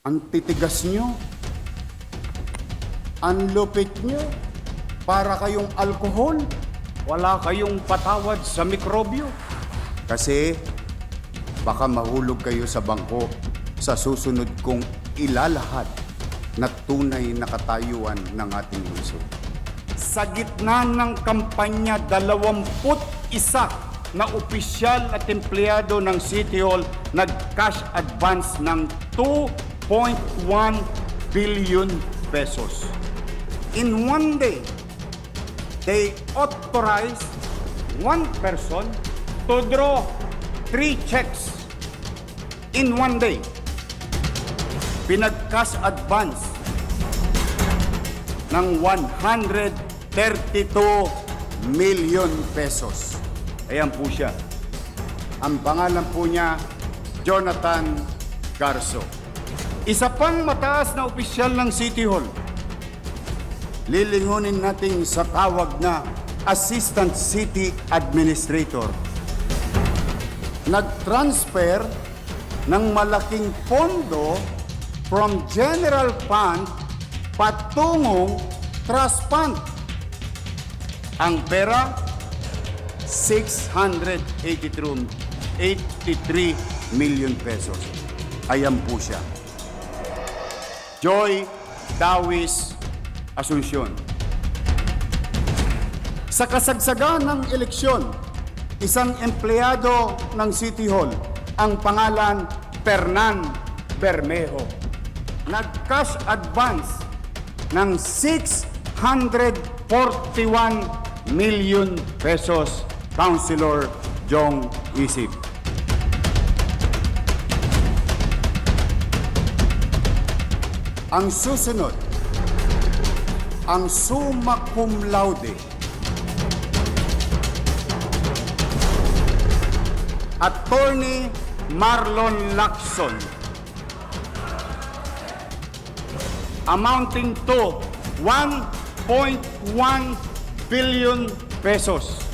Ang titigas nyo, ang lupit nyo, para kayong alkohol, wala kayong patawad sa mikrobyo. Kasi baka mahulog kayo sa bangko sa susunod kong ilalahad na tunay na katayuan ng ating lungsod. Sa gitna ng kampanya, 21 na opisyal at empleyado ng City Hall nag-cash advance ng 2.1 billion pesos. In one day, they authorized one person to draw 3 checks in one day. Pinag-cash advance ng 132 million pesos. Ayan po siya. Ang pangalan po niya, Jonathan Garzo. Isa pang mataas na opisyal ng City Hall. Lilingunin natin sa tawag na Assistant City Administrator. Nag-transfer ng malaking pondo from General Fund patungong Trust Fund. Ang pera, 683 million pesos. Ayan po siya. Joy Dawis Asuncion. Sa kasagsagan ng eleksyon, isang empleyado ng City Hall, ang pangalan Fernan Bermejo, nag-cash advance ng 641 million pesos, Councilor Jong Isip. Ang susunod, ang summa cum laude, Attorney Marlon Lacson, amounting to 1.1 billion pesos.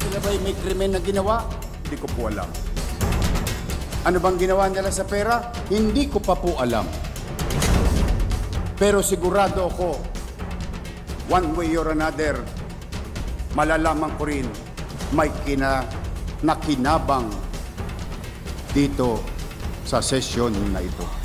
Sila ba'y may krimen na ginawa? Hindi ko po alam. Ano bang ginawa nila sa pera? Hindi ko pa po alam. Pero sigurado ako, one way or another, malalaman ko rin may nakinabang dito sa sesyon na ito.